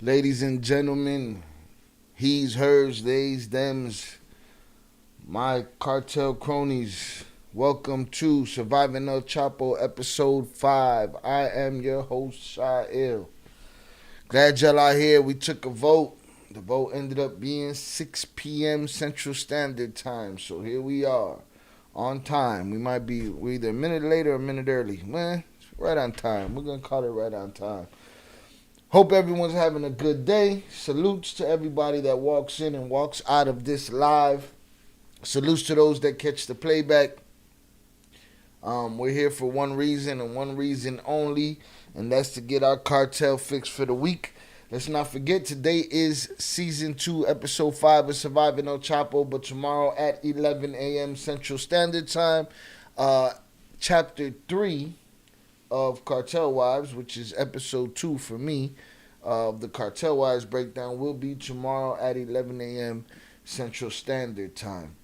Ladies and gentlemen, he's, hers, theys, thems, my cartel cronies. Welcome to Surviving El Chapo episode 5. I am your host, Sha'il. Glad y'all are here. We took a vote. The vote ended up being 6 p.m. Central Standard Time. So here we are, on time. We're either a minute late or a minute early. Man, it's right on time. We're going to call it right on time. Hope everyone's having a good day. Salutes to everybody that walks in and walks out of this live. Salutes to those that catch the playback. We're here for one reason and one reason only, and that's to get our cartel fix for the week. Let's not forget, today is Season 2, Episode 5 of Surviving El Chapo, but tomorrow at 11 a.m. Central Standard Time, Chapter 3 of Cartel Wives, which is episode 2 for me of the Cartel Wives breakdown, will be tomorrow at 11 a.m. Central Standard Time.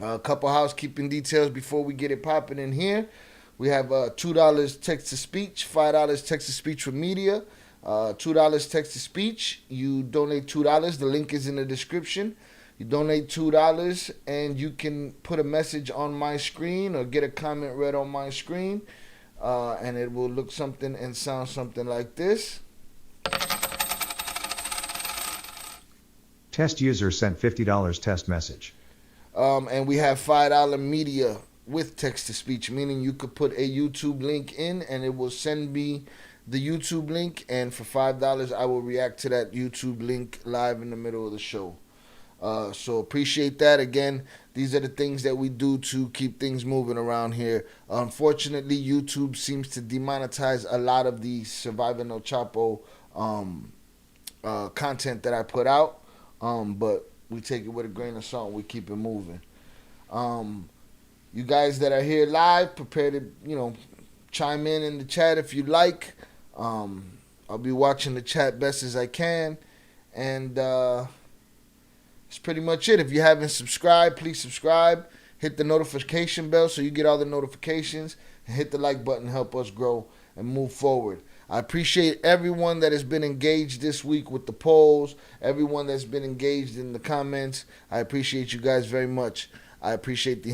A couple housekeeping details before we get it popping in here. We have $2 text-to-speech, $5 text-to-speech with media, $2 text-to-speech. You donate $2. The link is in the description. You donate $2 and you can put a message on my screen or get a comment read on my screen. And it will look something and sound something like this. Test user sent $50 test message. And we have $5 media with text-to-speech, meaning you could put a YouTube link in and it will send me the YouTube link. And for $5, I will react to that YouTube link live in the middle of the show. So appreciate that. Again, these are the things that we do to keep things moving around here. Unfortunately, YouTube seems to demonetize a lot of the Surviving El Chapo content that I put out. But we take it with a grain of salt. We keep it moving. You guys that are here live, prepare to, chime in the chat if you like. I'll be watching the chat best as I can. And that's pretty much it. If you haven't subscribed, please subscribe. Hit the notification bell so you get all the notifications. And hit the like button to help us grow and move forward. I appreciate everyone that has been engaged this week with the polls. Everyone that's been engaged in the comments. I appreciate you guys very much. I appreciate the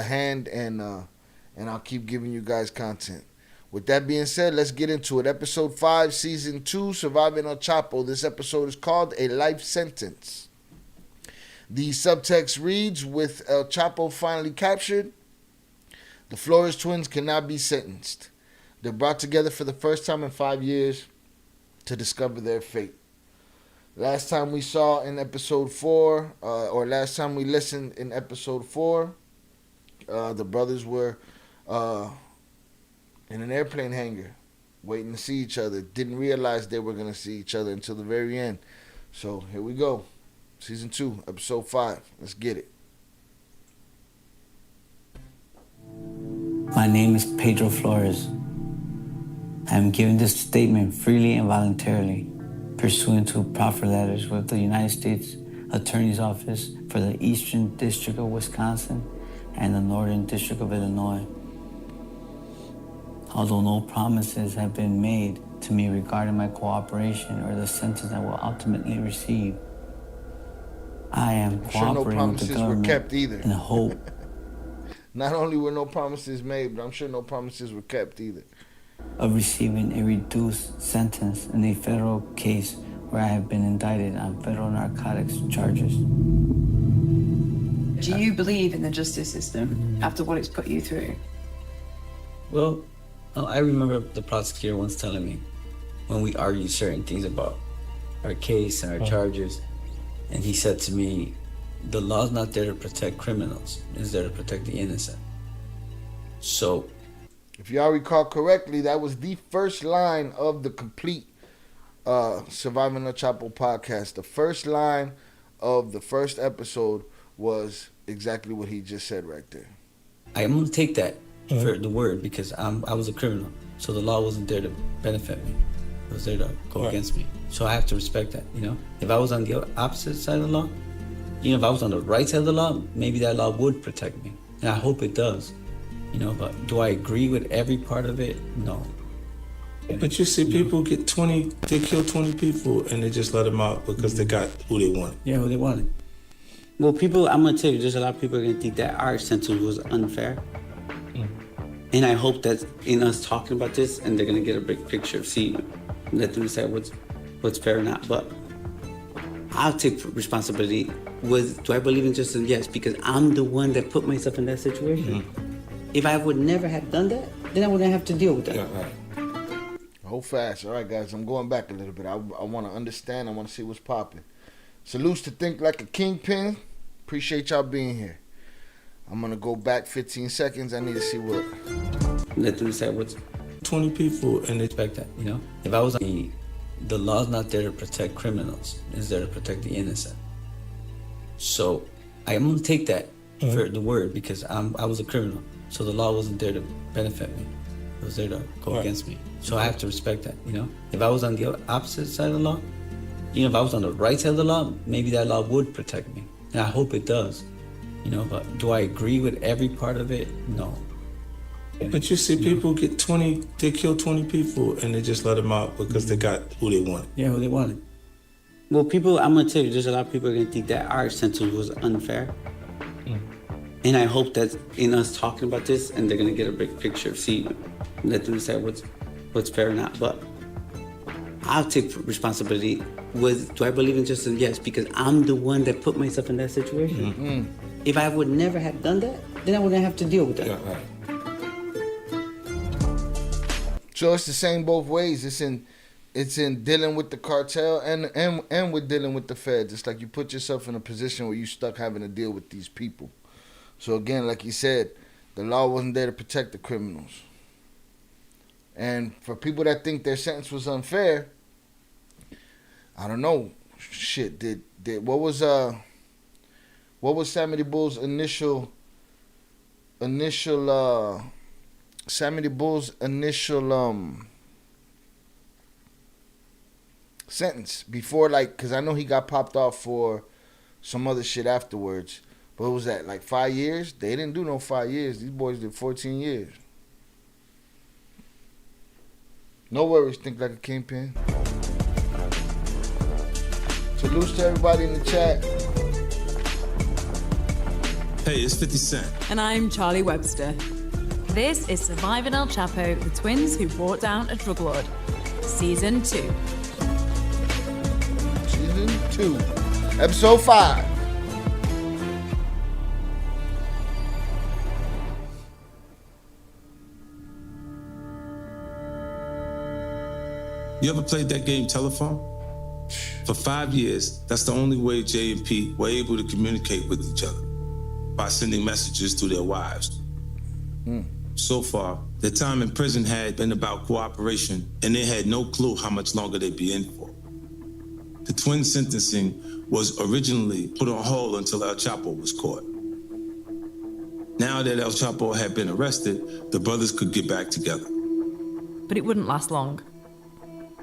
hand and I'll keep giving you guys content. With that being said, let's get into it. Episode 5, Season 2, Surviving El Chapo. This episode is called A Life Sentence. The subtext reads, with El Chapo finally captured, the Flores twins cannot be sentenced. They're brought together for the first time in 5 years to discover their fate. Last time we saw in episode 4, or last time we listened in episode 4, the brothers were in an airplane hangar waiting to see each other. Didn't realize they were going to see each other until the very end. So here we go. Season 2, Episode 5. Let's get it. My name is Pedro Flores. I am giving this statement freely and voluntarily, pursuant to proffer letters with the United States Attorney's Office for the Eastern District of Wisconsin and the Northern District of Illinois. Although no promises have been made to me regarding my cooperation or the sentence I will ultimately receive, I am cooperating with the government in hope. Not only were no promises made, but I'm sure no promises were kept either. Of receiving a reduced sentence in a federal case where I have been indicted on federal narcotics charges. Do you believe in the justice system after what it's put you through? Well, I remember the prosecutor once telling me when we argued certain things about our case and our charges, and he said to me, the law's not there to protect criminals, it's there to protect the innocent. So, if y'all recall correctly, that was the first line of the complete Surviving El Chapo podcast. The first line of the first episode was exactly what he just said right there. I'm going to take that for the word because I was a criminal. So the law wasn't there to benefit me. It was there to go against me. So I have to respect that, If I was on the opposite side of the law, if I was on the right side of the law, maybe that law would protect me. And I hope it does. But do I agree with every part of it? No. But you see, people get 20, they kill 20 people and they just let them out because they got who they want. Yeah, who they wanted. Well, people, I'm gonna tell you, there's a lot of people are gonna think that our sentence was unfair. And I hope that in us talking about this, and they're gonna get a big picture, see, let them decide what's fair or not. But I'll take responsibility. Do I believe in justice? Yes, because I'm the one that put myself in that situation. If I would never have done that, then I wouldn't have to deal with that. Yeah, right. Hold fast. All right, guys, I'm going back a little bit. I want to understand. I want to see what's popping. Salutes to Think Like a Kingpin. Appreciate y'all being here. I'm going to go back 15 seconds. I need to see what. Let them decide what's 20 people and they expect that, you know? If I was the law's not there to protect criminals, it's there to protect the innocent. So I'm gonna take that for the word because I was a criminal. So the law wasn't there to benefit me. It was there to go against me. So I have to respect that, you know? If I was on the opposite side of the law, you know, if I was on the right side of the law, maybe that law would protect me. And I hope it does, you know, but do I agree with every part of it? No. But you see, people get 20, they kill 20 people and they just let them out because they got who they want. Yeah, who they wanted. Well, people, I'm gonna tell you, there's a lot of people are gonna think that our sentence was unfair. And I hope that in us talking about this, and they're gonna get a big picture, see, let them decide what's fair or not. But I'll take responsibility. Do I believe in justice? Yes, because I'm the one that put myself in that situation. If I would never have done that, then I wouldn't have to deal with that. Yeah, right. So it's the same both ways. It's in dealing with the cartel and with dealing with the feds. It's like you put yourself in a position where you stuck having to deal with these people. So again, like you said, the law wasn't there to protect the criminals. And for people that think their sentence was unfair, I don't know. Shit, what was Sammy the Bull's initial sentence before, like, because I know he got popped off for some other shit afterwards. But what was that, like 5 years? They didn't do no 5 years. These boys did 14 years. No worries, Think Like a Kingpin. Salutes to everybody in the chat. Hey, it's 50 Cent. And I'm Charlie Webster. This is Surviving El Chapo, the twins who brought down a drug lord. Season 2. Season 2. Episode 5. You ever played that game Telephone? For 5 years, that's the only way Jay and Pete were able to communicate with each other, by sending messages to their wives. So far, their time in prison had been about cooperation, and they had no clue how much longer they'd be in for. The twin sentencing was originally put on hold until El Chapo was caught. Now that El Chapo had been arrested, the brothers could get back together. But it wouldn't last long.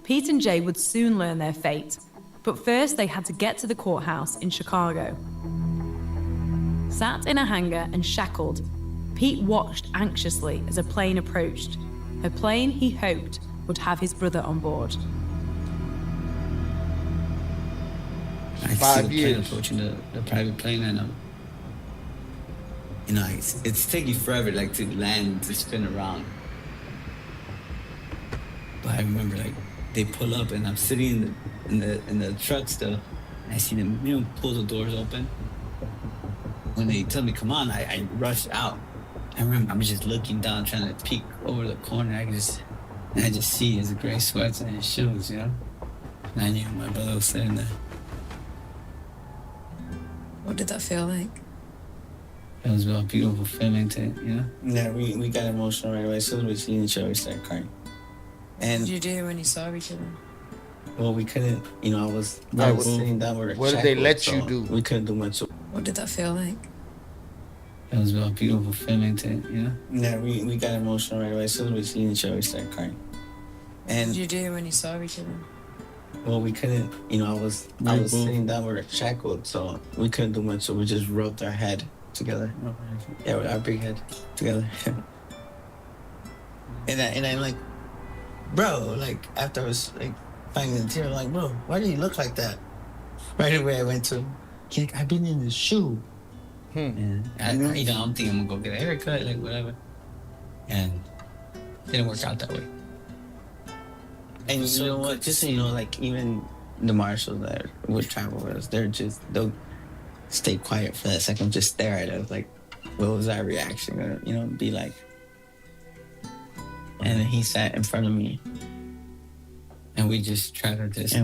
Pete and Jay would soon learn their fate, but first they had to get to the courthouse in Chicago. Sat in a hangar and shackled, Pete watched anxiously as a plane approached, a plane he hoped would have his brother on board. I 5 see the years. plane approaching the private plane, and you know, it's taking forever, like, to land, to spin around. But I remember, like, they pull up, and I'm sitting in the truck still, and I see them, you know, pull the doors open. When they tell me come on, I rush out. I remember I'm just looking down, trying to peek over the corner. I just see his gray sweats and his shoes, you know. And I knew my brother was sitting there. What did that feel like? It was a beautiful feeling to, you know. Yeah, we got emotional right away. As soon as we seen each other, we started crying. What And did you do when you saw each other? well, we couldn't, you know, I was sitting down with a What did they shackle, let so you do? We couldn't do much. What did that feel like? It was a beautiful feeling to, you know. Yeah, we got emotional right away. As soon as we seen each other, we started crying. What And did you do when you saw each other? well, we couldn't, you know, I was sitting down with a shackled, so we couldn't do much. So we just rubbed our head together. Yeah, with our big head together. and I like bro, like, after I was, like, finding the tear, I'm like, bro, why do you look like that? Right away, I went to him. He's like, I've been in the shoe. And I'm thinking I'm gonna go get a haircut, like, whatever. And it didn't work out that way. And you know what? Just so you know, like, even the marshals that would travel with us, they'll stay quiet for that second, just stare at us, like, what was our reaction gonna, be like? And then he sat in front of me, and we just tried to just,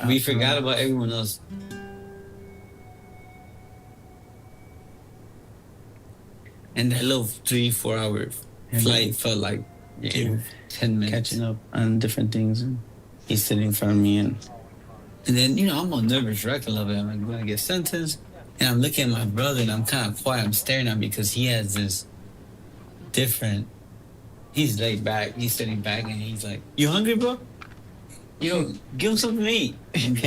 we forgot about everyone else. And that little 3-4 hour flight felt like 10 minutes. Catching up on different things. And he's sitting in front of me. And then, I'm on nervous wreck a little bit. I'm going to get sentenced. And I'm looking at my brother, and I'm kind of quiet. I'm staring at him because he has this different... He's laid back. He's sitting back, and he's like, you hungry, bro? Give him something to eat.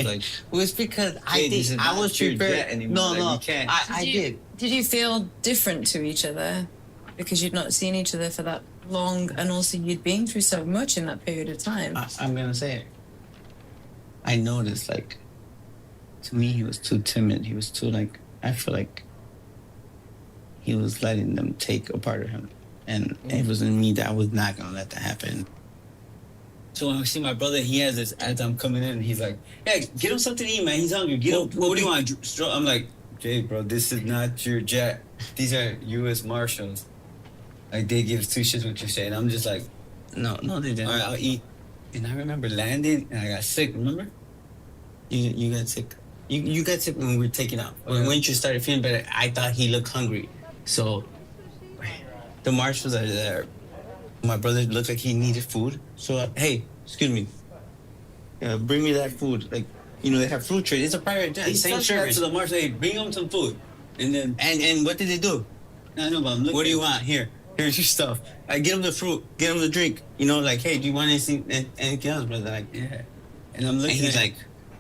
Like, well, it's because I was prepared. No, you can't. I did. Did you feel different to each other because you'd not seen each other for that long, and also you'd been through so much in that period of time? I'm gonna say it. I noticed, like, to me, he was too timid. He was too, like, I feel like he was letting them take a part of him, and it was in me that I was not gonna let that happen. So when I see my brother, he has this, as I'm coming in, he's like, hey, get him something to eat, man. He's hungry. What do you want? I'm like, Jay, bro, this is not your jet. These are U.S. Marshals. Like, they give 2 shits what you say. And I'm just like, no, they didn't. All right, I'll eat. And I remember landing, and I got sick, remember? You got sick. You got sick when we were taking out. When you started feeling better, I thought he looked hungry. So the marshals are there. My brother looked like he needed food. So, hey, excuse me. Bring me that food. Like, they have fruit trade. It's a private jet. Same service. To the marshal, hey, bring him some food. And then, and what did they do? I know, but I'm looking. What do you want? Here's your stuff. I get him the fruit. Get him the drink. Like, hey, do you want anything else, brother? Like, yeah. And I'm looking. And he's like,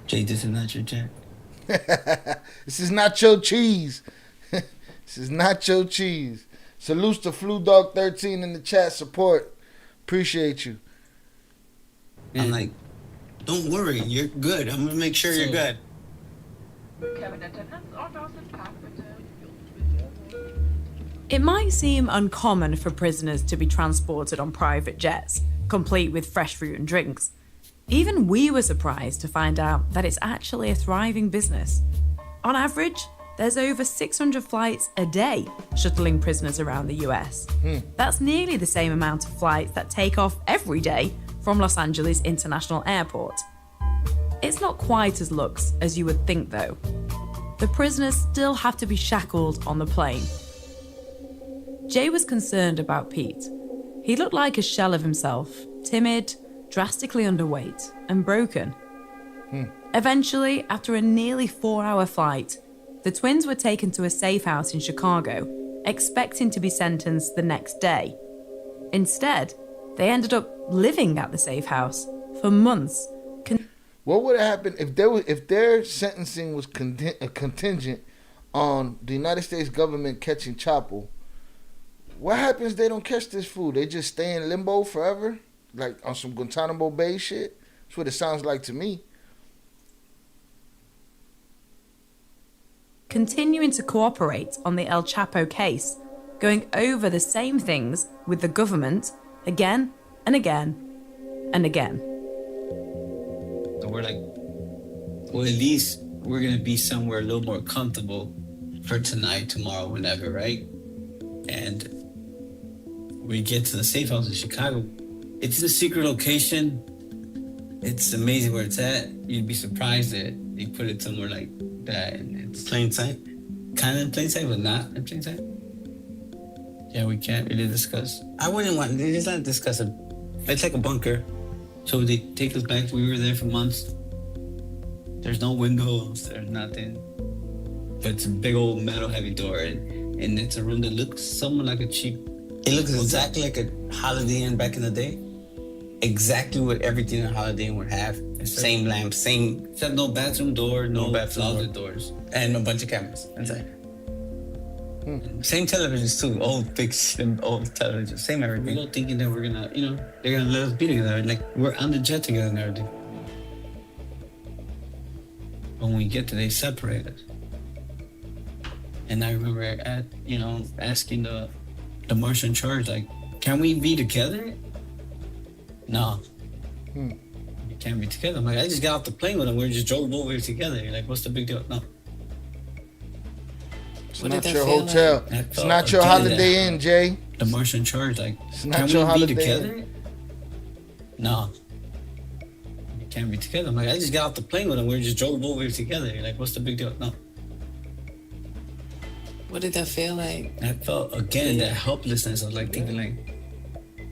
Jay, this is not your jet. This is nacho cheese. This is nacho cheese. Salutes to Flu Dog 13 in the chat support. Appreciate you. I'm like, don't worry, you're good. I'm gonna make sure you're good. It might seem uncommon for prisoners to be transported on private jets, complete with fresh fruit and drinks. Even we were surprised to find out that it's actually a thriving business. On average, there's over 600 flights a day shuttling prisoners around the US. That's nearly the same amount of flights that take off every day from Los Angeles International Airport. It's not quite as luxe as you would think, though. The prisoners still have to be shackled on the plane. Jay was concerned about Pete. He looked like a shell of himself, timid, drastically underweight, and broken. Eventually, after a nearly 4-hour flight, the twins were taken to a safe house in Chicago, expecting to be sentenced the next day. Instead, they ended up living at the safe house for months. What would have happened if their sentencing was contingent on the United States government catching CHAPO? What happens if they don't catch this fool? They just stay in limbo forever? Like on some Guantanamo Bay shit? That's what it sounds like to me. Continuing to cooperate on the El Chapo case, going over the same things with the government again and again and again. So we're like, well, at least we're going to be somewhere a little more comfortable for tonight, tomorrow, whenever, right? And we get to the safe house in Chicago. It's a secret location. It's amazing where it's at. You'd be surprised that they put it somewhere like that, and it's plain sight. Kind of in plain sight, but not in plain sight. Yeah, we can't really discuss. I wouldn't want, it's not discuss it. It's like a bunker. So they take us back. We were there for months. There's no windows, there's nothing. But it's a big old metal heavy door, and it's a room that looks somewhat like a cheap. It looks exactly like a Holiday Inn back in the day. Exactly what everything a Holiday Inn would have. Same lamp, same. Except no bathroom door, no closet doors, and a bunch of cameras inside. Same televisions too, old big, old televisions, same everything. We go thinking that we're gonna, they're gonna let us be together, like we're on the jet together and everything. But when we get there, they separate us. And I remember asking the marshal in charge, like, can we be together? No. You can't be together. I'm like, I just got off the plane with him. We just drove over here together. You're like, what's the big deal? No. It's not your hotel. Like? It's not your Holiday Inn, Jay. The marshal in charge, like, it's not can your we be Holiday together? Inn. No. You can't be together. I'm like, I just got off the plane with him. We just drove over here together. You're like, what's the big deal? No. What did that feel like? I felt, again, that helplessness of, like, thinking, like,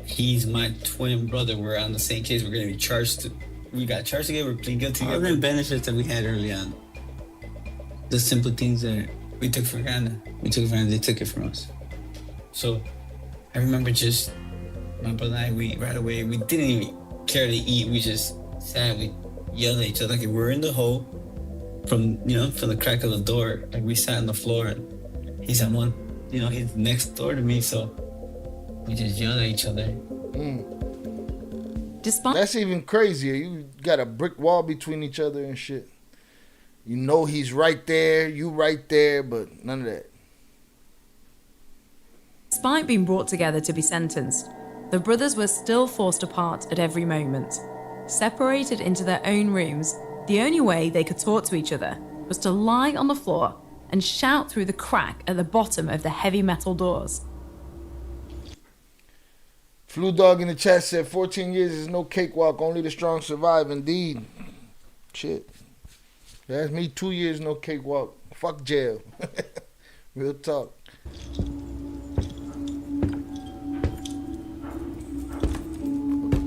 he's my twin brother. We're on the same case. We're going to be charged. We got charged together. We're pleading guilty together. All the benefits that we had early on. The simple things that we took for granted. We took it for granted. They took it from us. So I remember just, my brother and I, we right away, we didn't even care to eat. We just sat, we yelled at each other. Like, we're in the hole from the crack of the door. Like, we sat on the floor and he's at one, he's next door to me. So we just yelled at each other. Despite That's even crazier. You got a brick wall between each other and shit. You know he's right there, you right there, but none of that. Despite being brought together to be sentenced, the brothers were still forced apart at every moment. Separated into their own rooms, the only way they could talk to each other was to lie on the floor and shout through the crack at the bottom of the heavy metal doors. Flu Dog in the chat said 14 years is no cakewalk, only the strong survive. Indeed. Shit. That's me, 2 years, no cakewalk. Fuck jail. Real talk.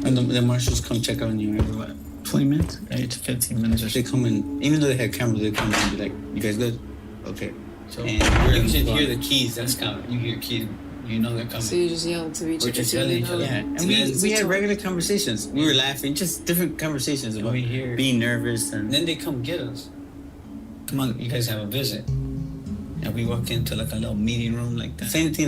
And the marshals come check on you every, 20 minutes? 8 to 15 minutes or so. They come in, even though they had cameras, they come in and be like, you guys good? Okay. So and you should hear the keys, that's coming. You hear keys, you know they're coming. So you just yell to each other. We're just yelling at each other. Yeah. And we had regular conversations. We were laughing, just different conversations about being nervous. And then they come get us. Come on, you guys have a visit. And we walk into like a little meeting room like that. Same thing,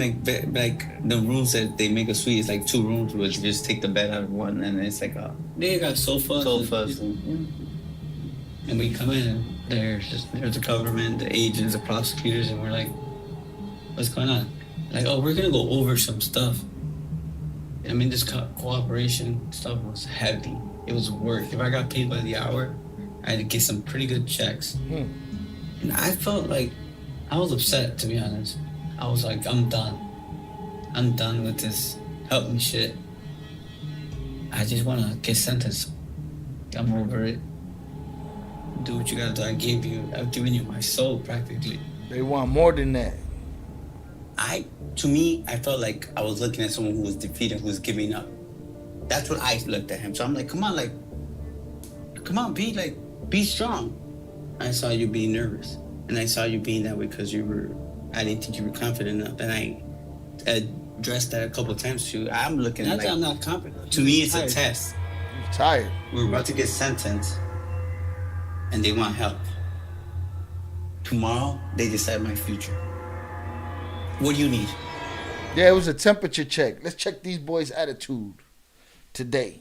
like the rooms that they make a suite is like 2 rooms where you just take the bed out of one and it's like they got sofas. And we come in and there's the government, the agents, the prosecutors, and we're like, what's going on? Like, oh, we're gonna go over some stuff. I mean, this cooperation stuff was heavy. It was work. If I got paid by the hour, I had to get some pretty good checks. And I felt like I was upset, to be honest. I was like, I'm done. I'm done with this help me shit. I just want to get sentenced. I'm over it. Do what you gotta do. I've given you my soul, practically. They want more than that. To me, I felt like I was looking at someone who was defeated, who was giving up. That's what I looked at him. So I'm like, come on, be strong. I saw you being nervous. And I saw you being that way because I didn't think you were confident enough. And I addressed that a couple of times too. I'm looking at I'm not confident. To me, it's a test. You're tired. We're about to get sentenced and they want help. Tomorrow, they decide my future. What do you need? Yeah, it was a temperature check. Let's check these boys' attitude today.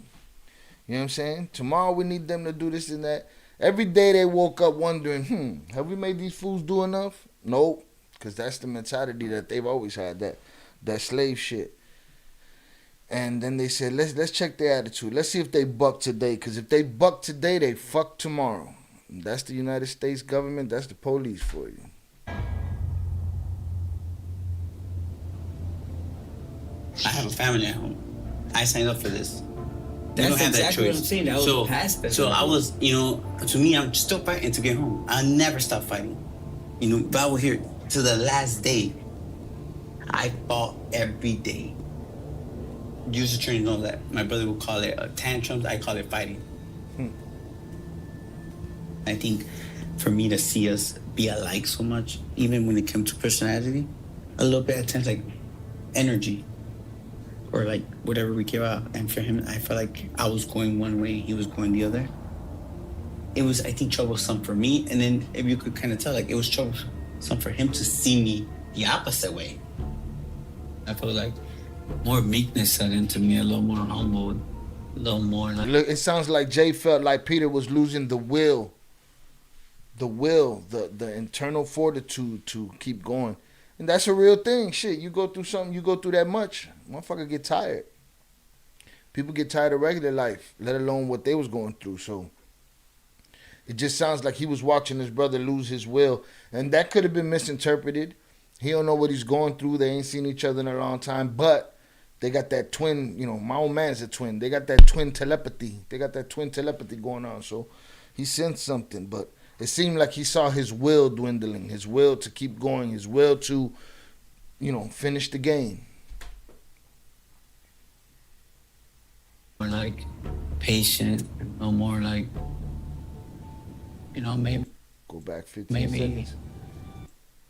You know what I'm saying? Tomorrow we need them to do this and that. Every day they woke up wondering, have we made these fools do enough? Nope, because that's the mentality that they've always had, that slave shit. And then they said, let's check their attitude. Let's see if they buck today, because if they buck today, they fuck tomorrow. And that's the United States government. That's the police for you. I have a family at home. I signed up for this. They That's don't have exactly that what choice. I'm saying. That was past that. So I was, to me, I'm still fighting to get home. I never stop fighting. If I were here to the last day, I fought every day. User trainers know that. My brother would call it tantrums. I call it fighting. I think for me to see us be alike so much, even when it comes to personality, a little bit at times like energy. Or like whatever we give out. And for him, I felt like I was going one way, he was going the other. It was, I think, troublesome for me. And then if you could kind of tell, like it was troublesome for him to see me the opposite way. I feel like more meekness set into me, a little more humble, a little more like... Look, it sounds like Jay felt like Peter was losing the will, the internal fortitude to keep going. And that's a real thing. Shit, you go through something, you go through that much, motherfucker get tired. People get tired of regular life, let alone what they was going through. So it just sounds like he was watching his brother lose his will. And that could have been misinterpreted. He don't know what he's going through. They ain't seen each other in a long time. But they got that twin, you know, my old man's a twin. They got that twin telepathy. Going on. So he sensed something. But it seemed like he saw his will dwindling, his will to keep going, his will to, you know, finish the game. More like patient, no more like, you know, maybe. Go back 15 maybe. seconds.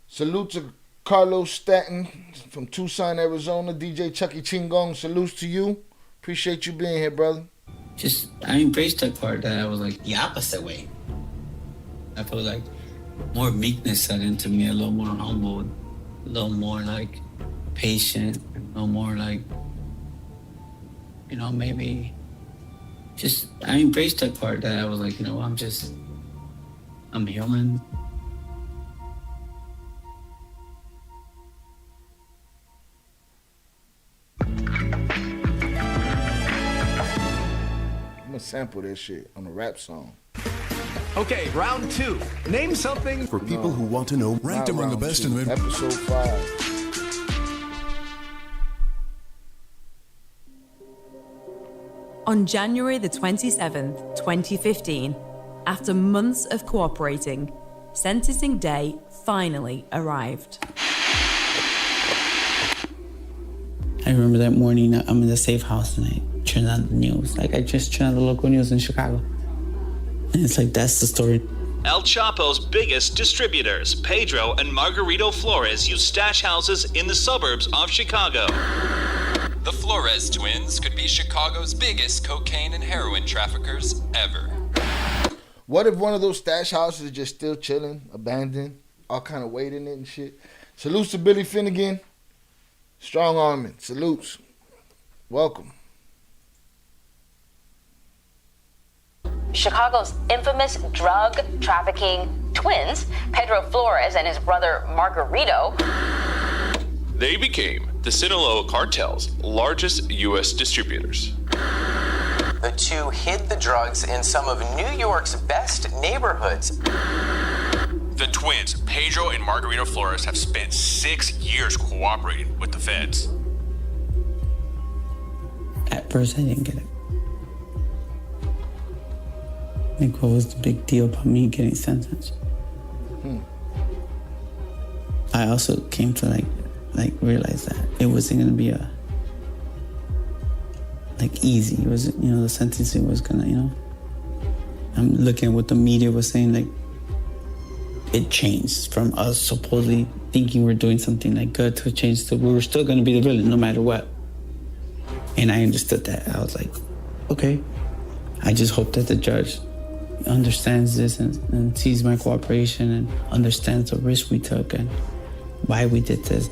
Salute to Carlos Stanton from Tucson, Arizona. DJ Chucky Chingong, salutes to you. Appreciate you being here, brother. Just, I embraced that part that I was like the opposite way. I feel like more meekness set into me, a little more humble, a little more like patient, no more like, you know, maybe just, I embraced that part that I was like, you know, I'm human. I'm gonna sample that shit on a rap song. Okay, round two. Name something for people who want to know. Ranked among the best in the episode 5. On January the 27th, 2015, after months of cooperating, sentencing day finally arrived. I remember that morning, I'm in the safe house and I turned on the news. Like, I just turned on the local news in Chicago. And it's like, that's the story. El Chapo's biggest distributors, Pedro and Margarito Flores, use stash houses in the suburbs of Chicago. The Flores twins could be Chicago's biggest cocaine and heroin traffickers ever. What if one of those stash houses is just still chilling, abandoned, all kind of weight in it and shit? Salutes to Billy Finnegan. Strong arming. Salutes. Welcome. Chicago's infamous drug trafficking twins, Pedro Flores and his brother Margarito. They became the Sinaloa cartel's largest U.S. distributors. The two hid the drugs in some of New York's best neighborhoods. The twins, Pedro and Margarito Flores, have spent 6 years cooperating with the feds. At first, I didn't get it. Like, what was the big deal about me getting sentenced? I also came to like realize that it wasn't gonna be easy. It was, you know, the sentencing was gonna, you know. I'm looking at what the media was saying, like, it changed from us supposedly thinking we're doing something like good to a change to we were still gonna be the villain no matter what. And I understood that. I was like, okay. I just hope that the judge understands this and sees my cooperation and understands the risk we took and why we did this.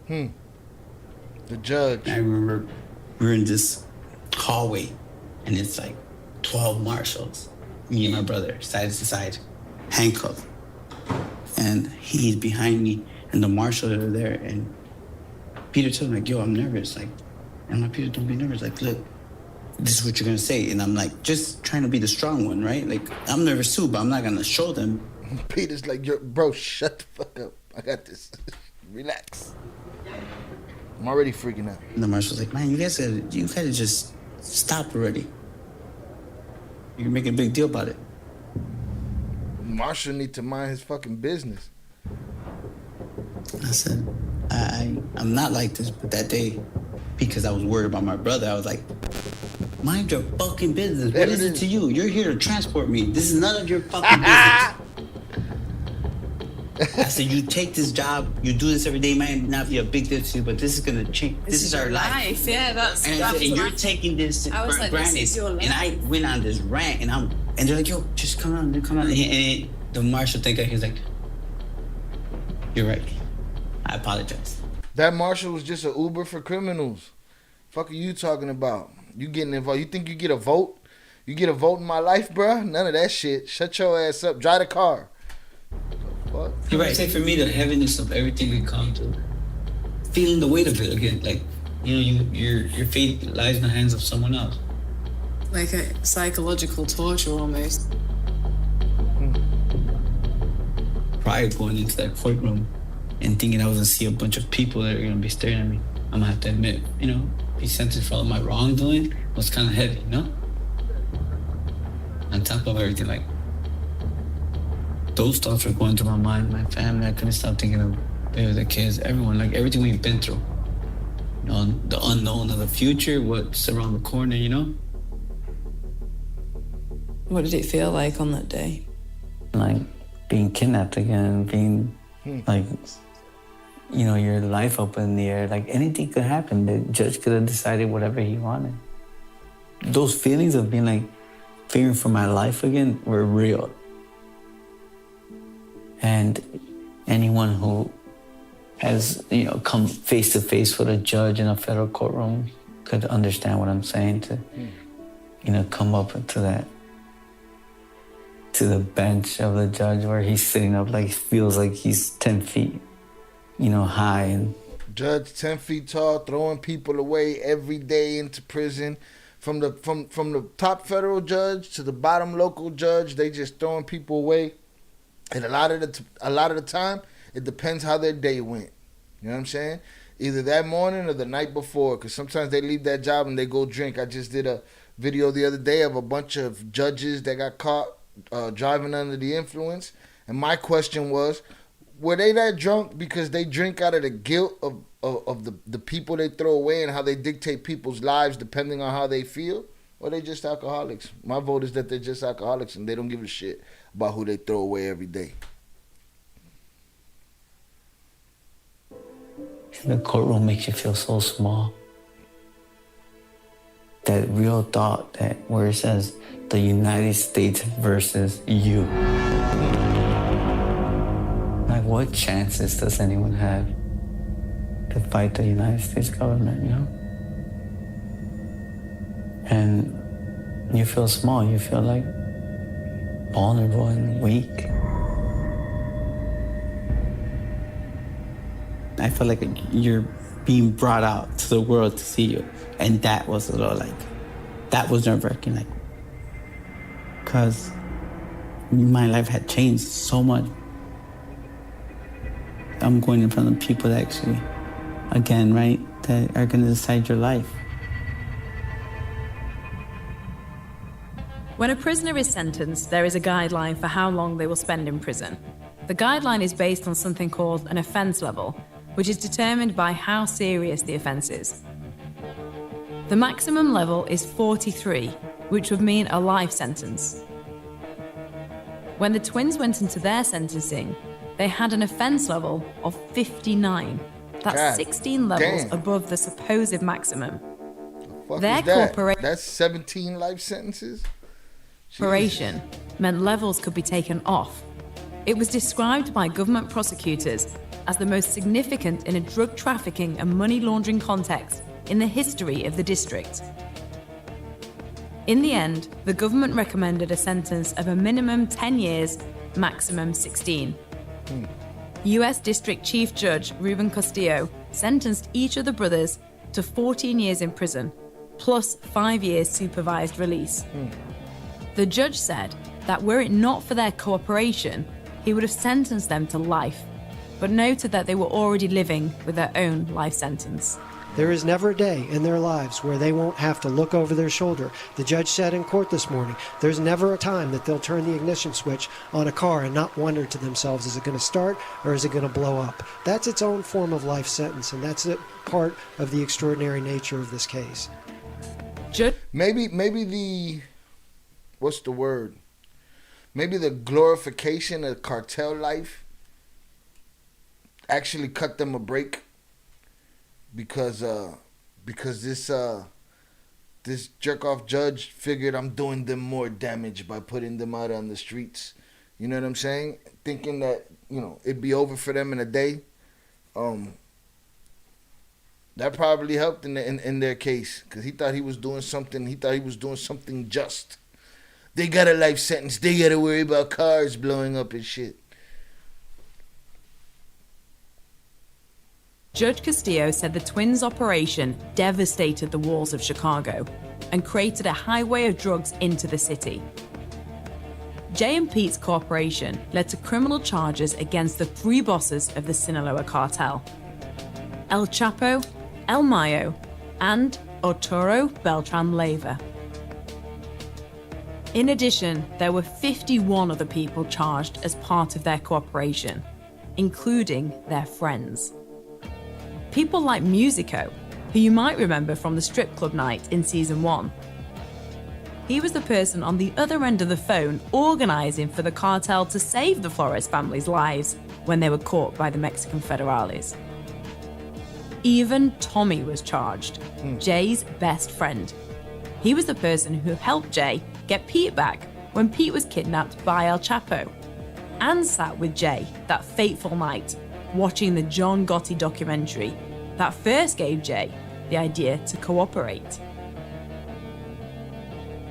The judge. I remember we were in this hallway and it's like 12 marshals, me and my brother, side to side, handcuffed. And he's behind me and the marshals are there and Peter told me, like, yo, I'm nervous. Like, I'm like, Peter, don't be nervous. Like, look, this is what you're gonna say. And I'm like, just trying to be the strong one, right? Like, I'm nervous too, but I'm not gonna show them. Peter's like, bro, shut the fuck up. I got this. Relax. I'm already freaking out. And the marshal's like, man, you guys gotta just stop already. You're making a big deal about it. Marshall need to mind his fucking business. I said, I'm not like this, but that day, because I was worried about my brother, I was like, mind your fucking business. What is it to you? You're here to transport me. This is none of your fucking business. I said, you take this job, you do this every day, might not be a big deal to you, but this is gonna change. This is our life. Yeah, that's. And I said, and you're taking this for like, granted. this is your life. And I went on this rant, and they're like, yo, just come on. And the marshal think that he's like, You're right. I apologize. That marshal was just an Uber for criminals. Fuck are you talking about? You getting involved? You think you get a vote? You get a vote in my life, bruh? None of that shit. Shut your ass up. Drive the car. What? You're right. Say for me, the heaviness of everything we come to, feeling the weight of it again. Like, your fate lies in the hands of someone else. Like a psychological torture almost. Prior going into that courtroom and thinking I was gonna see a bunch of people that are gonna be staring at me, I'm gonna have to admit, be sentenced for all my wrongdoing was kind of heavy, On top of everything, like, those thoughts were going through my mind, my family. I couldn't stop thinking of the kids, everyone, like everything we've been through. The unknown of the future, what's around the corner, What did it feel like on that day? Like being kidnapped again, being like, your life up in the air. Like anything could happen. The judge could have decided whatever he wanted. Those feelings of being like, fearing for my life again were real. And anyone who has, come face to face with a judge in a federal courtroom could understand what I'm saying to, come up to the bench of the judge where he's sitting up like feels like he's 10 feet, high. And judge 10 feet tall, throwing people away every day into prison. From the top federal judge to the bottom local judge, they just throwing people away. And a lot of the time, it depends how their day went. You know what I'm saying? Either that morning or the night before, because sometimes they leave that job and they go drink. I just did a video the other day of a bunch of judges that got caught driving under the influence. And my question was, were they that drunk because they drink out of the guilt of the people they throw away and how they dictate people's lives depending on how they feel? Or they just alcoholics? My vote is that they're just alcoholics and they don't give a shit about who they throw away every day. The courtroom makes you feel so small. That real thought where it says the United States versus you. Like, what chances does anyone have to fight the United States government, And you feel small, you feel like vulnerable and weak. I feel like you're being brought out to the world to see you. And that was a little that was nerve-wracking, because my life had changed so much. I'm going in front of people that actually, again, right, that are going to decide your life. When a prisoner is sentenced, there is a guideline for how long they will spend in prison. The guideline is based on something called an offence level, which is determined by how serious the offence is. The maximum level is 43, which would mean a life sentence. When the twins went into their sentencing, they had an offence level of 59. That's God 16 levels damn. above the supposed maximum. Fuck Their is that? corporation That's 17 life sentences? meant levels could be taken off. It was described by government prosecutors as the most significant in a drug trafficking and money laundering context in the history of the district. In the end, the government recommended a sentence of a minimum 10 years, maximum 16. US District Chief Judge Ruben Castillo sentenced each of the brothers to 14 years in prison, plus 5 years supervised release. The judge said that were it not for their cooperation, he would have sentenced them to life, but noted that they were already living with their own life sentence. There is never a day in their lives where they won't have to look over their shoulder. The judge said in court this morning, there's never a time that they'll turn the ignition switch on a car and not wonder to themselves, is it going to start or is it going to blow up? That's its own form of life sentence, and that's a part of the extraordinary nature of this case. Maybe the, what's the word? Maybe the glorification of cartel life actually cut them a break. Because this jerk-off judge figured I'm doing them more damage by putting them out on the streets. You know what I'm saying? Thinking that it'd be over for them in a day. That probably helped in their case, because he thought he was doing something. He thought he was doing something just. They got a life sentence. They got to worry about cars blowing up and shit. Judge Castillo said the twins' operation devastated the walls of Chicago and created a highway of drugs into the city. Jay and Pete's cooperation led to criminal charges against the three bosses of the Sinaloa cartel: El Chapo, El Mayo, and Arturo Beltran Leyva. In addition, there were 51 other people charged as part of their cooperation, including their friends. People like Musico, who you might remember from the strip club night in season 1. He was the person on the other end of the phone organizing for the cartel to save the Flores family's lives when they were caught by the Mexican federales. Even Tommy was charged, Jay's best friend. He was the person who helped Jay get Pete back when Pete was kidnapped by El Chapo, and sat with Jay that fateful night watching the John Gotti documentary that first gave Jay the idea to cooperate.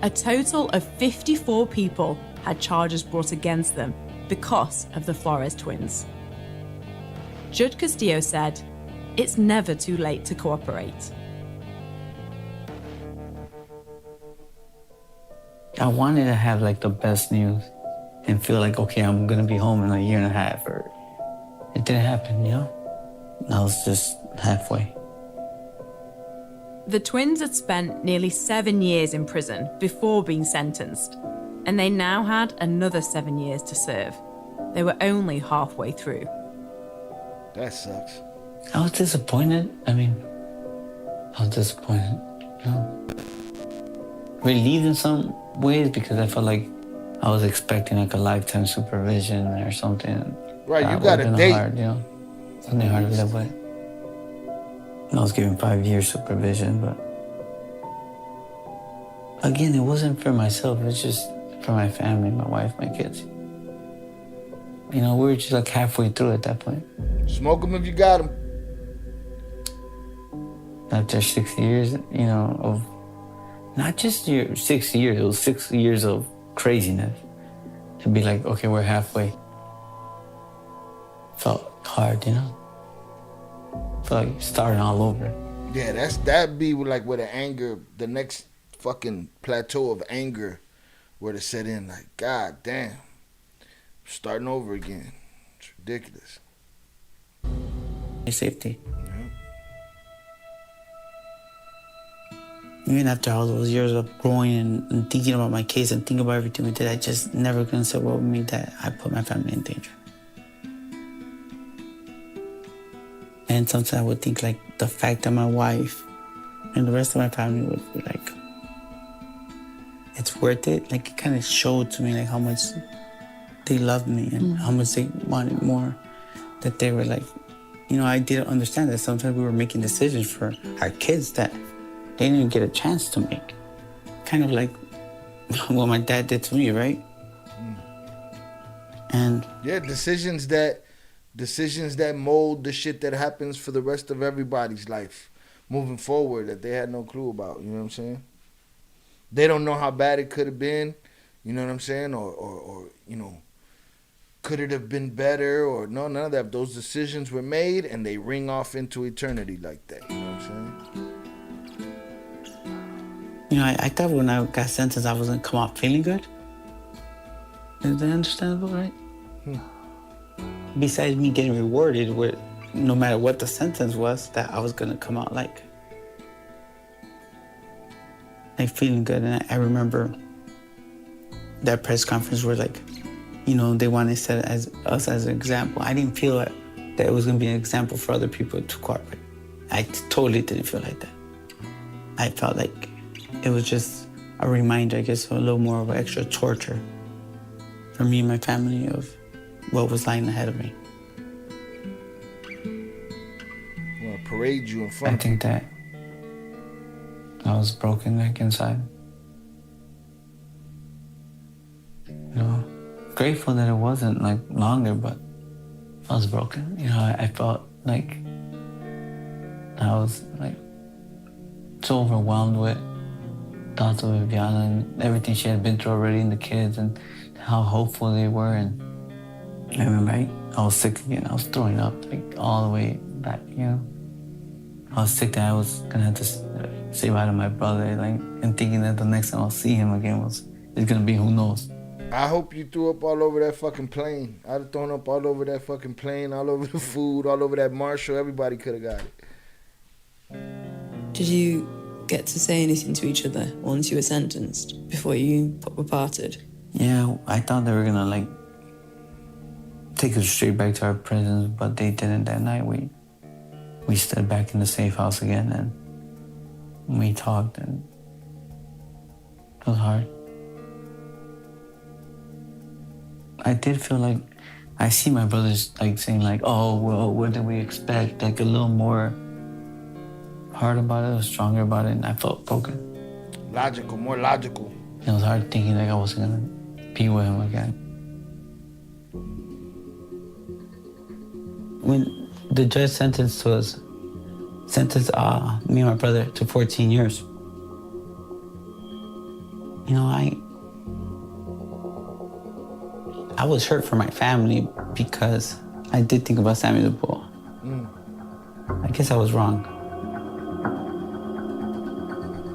A total of 54 people had charges brought against them because of the Flores twins. Judge Castillo said, "It's never too late to cooperate." I wanted to have like the best news and feel like, okay, I'm gonna be home in a year and a half, or it didn't happen, I was just halfway. The twins had spent nearly 7 years in prison before being sentenced, and they now had another 7 years to serve. They were only halfway through. That sucks. I was disappointed. Relieved in some ways, because I felt like I was expecting like a lifetime supervision or something. Right, you got a date. Hard, something hard to live with. I was given 5 years supervision, but again, it wasn't for myself. It was just for my family, my wife, my kids. We were just like halfway through at that point. Smoke them if you got them. After 6 years, of not just 6 years, it was 6 years of craziness. To be like, okay, we're halfway. Felt hard, Felt like starting all over. Yeah, that'd be like where the anger, the next fucking plateau of anger were to set in. Like, God damn, starting over again. It's ridiculous. Safety. Even after all those years of growing and thinking about my case and thinking about everything we did, I just never considered what me that I put my family in danger. And sometimes I would think like the fact that my wife and the rest of my family would be like, it's worth it. Like, it kind of showed to me like how much they loved me and how much they wanted more. That they were like, I didn't understand that sometimes we were making decisions for our kids that they didn't even get a chance to make. Kind of like what my dad did to me, right? And yeah, decisions that mold the shit that happens for the rest of everybody's life moving forward that they had no clue about. You know what I'm saying? They don't know how bad it could have been. You know what I'm saying? Or could it have been better? Or no, none of that. Those decisions were made and they ring off into eternity like that. You know what I'm saying? I thought when I got sentenced, I was going to come out feeling good. Is that understandable, right? Besides me getting rewarded with, no matter what the sentence was, that I was going to come out like feeling good. And I remember that press conference where they wanted to set us as an example. I didn't feel that it was going to be an example for other people to cooperate. I totally didn't feel like that. I felt like it was just a reminder, I guess, a little more of extra torture for me and my family of what was lying ahead of me. I want to parade you in front. I think that I was broken inside. Grateful that it wasn't longer, but I was broken. You know, I felt like I was like so overwhelmed with thoughts of Viviana and everything she had been through already, and the kids and how hopeful they were. And I remember I was sick again. I was throwing up like all the way back, you know. I was sick that I was gonna have to say bye to my brother, like, and thinking that the next time I'll see him again it's gonna be who knows. I hope you threw up all over that fucking plane. I'd have thrown up all over that fucking plane, all over the food, all over that Marshall. Everybody could have got it. Did you get to say anything to each other once you were sentenced, before you were parted? Yeah, I thought they were gonna, like, take us straight back to our prisons, but they didn't that night. We stood back in the safe house again, and we talked, and it was hard. I did feel like I see my brothers like saying like, oh, well, what did we expect? Like a little more hard about it, or stronger about it, and I felt broken. Logical, more logical. It was hard thinking like I wasn't gonna be with him again. When the judge sentenced me and my brother to 14 years, you know, I was hurt for my family because I did think about Sammy the Bull. I guess I was wrong.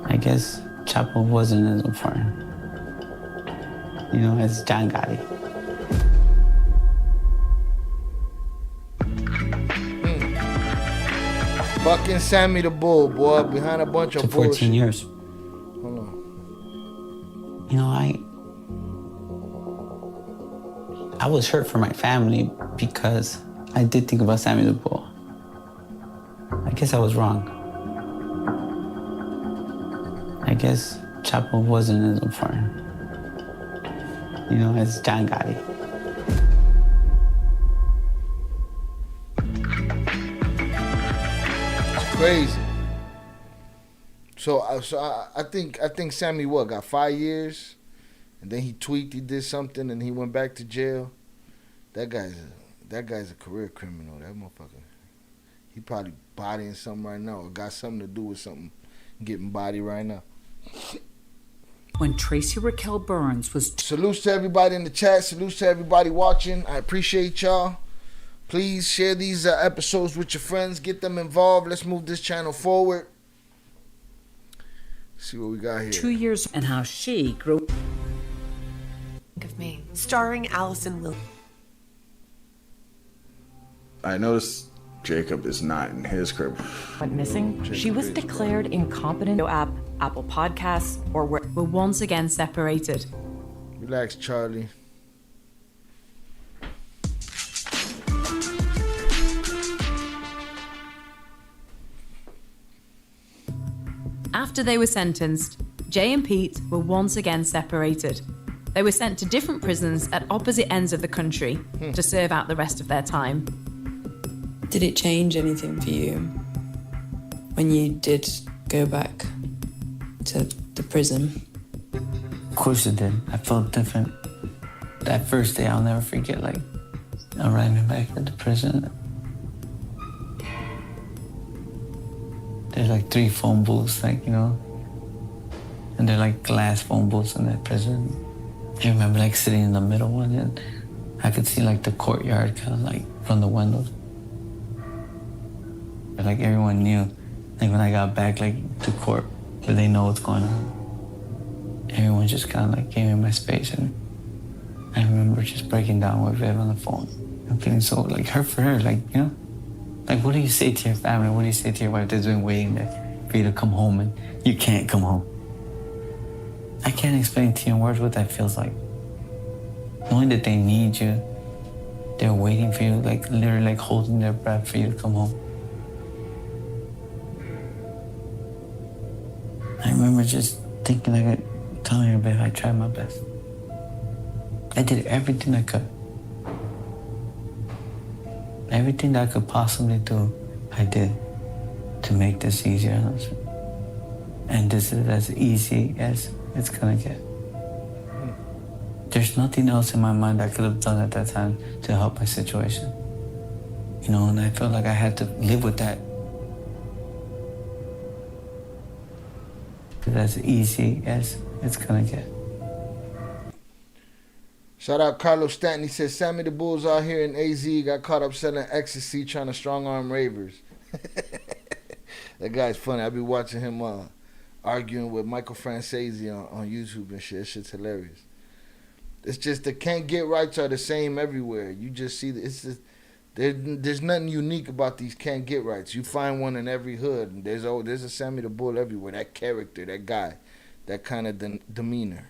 I guess Chapo wasn't as important, you know, as John Gotti. Fucking Sammy the Bull, boy, behind a bunch of bullshit. 14 years. Hold on. You know, I was hurt for my family because I did think about Sammy the Bull. I guess I was wrong. I guess Chapo wasn't as important, you know, as John Gotti. It's crazy. So I think Sammy got 5 years, and then he tweaked, he did something, and he went back to jail. That guy's a career criminal. That motherfucker. He probably bodying something right now, or got something to do with something getting bodied right now. When Tracy Raquel Burns was... Salutes to everybody in the chat. Salutes to everybody watching. I appreciate y'all. Please share these episodes with your friends. Get them involved. Let's move this channel forward. See what we got here. 2 years, and how she grew... Of Me, starring Allison Will. I noticed Jacob is not in his crib. Went missing. She was declared incompetent. No app, Apple Podcasts, or where. Were once again separated. Relax, Charlie. After they were sentenced, Jay and Pete were once again separated. They were sent to different prisons at opposite ends of the country to serve out the rest of their time. Did it change anything for you when you did go back to the prison? Of course it did. I felt different. That first day, I'll never forget, like, arriving back at the prison. There's like 3 phone booths, like, you know, and they're like glass phone booths in that prison. I remember like sitting in the middle one, and I could see like the courtyard kind of like from the windows. But, like, everyone knew, like, when I got back like to court, but they know what's going on. Everyone just kind of like gave me my space, and I remember just breaking down with Viv on the phone. I'm feeling so like hurt for her, like, you know, like, what do you say to your family? What do you say to your wife that's been waiting there for you to come home and you can't come home? I can't explain to you in words what that feels like. Knowing that they need you, they're waiting for you, like literally like holding their breath for you to come home. I remember just thinking, like, telling her, babe, I tried my best. I did everything I could. Everything that I could possibly do, I did to make this easier. And this is as easy as it's gonna get. There's nothing else in my mind I could have done at that time to help my situation. You know, and I felt like I had to live with that. As easy as it's gonna get. Shout out Carlos Stanton. He says, Sammy the Bulls out here in AZ got caught up selling ecstasy trying to strong arm ravers. That guy's funny. I be watching him arguing with Michael Francese on YouTube and shit. That shit's hilarious. It's just the can't get rights are the same everywhere. You just see it's just, there's nothing unique about these can't get rights. You find one in every hood. And there's a Sammy the Bull everywhere. That character, that guy, that kind of demeanor.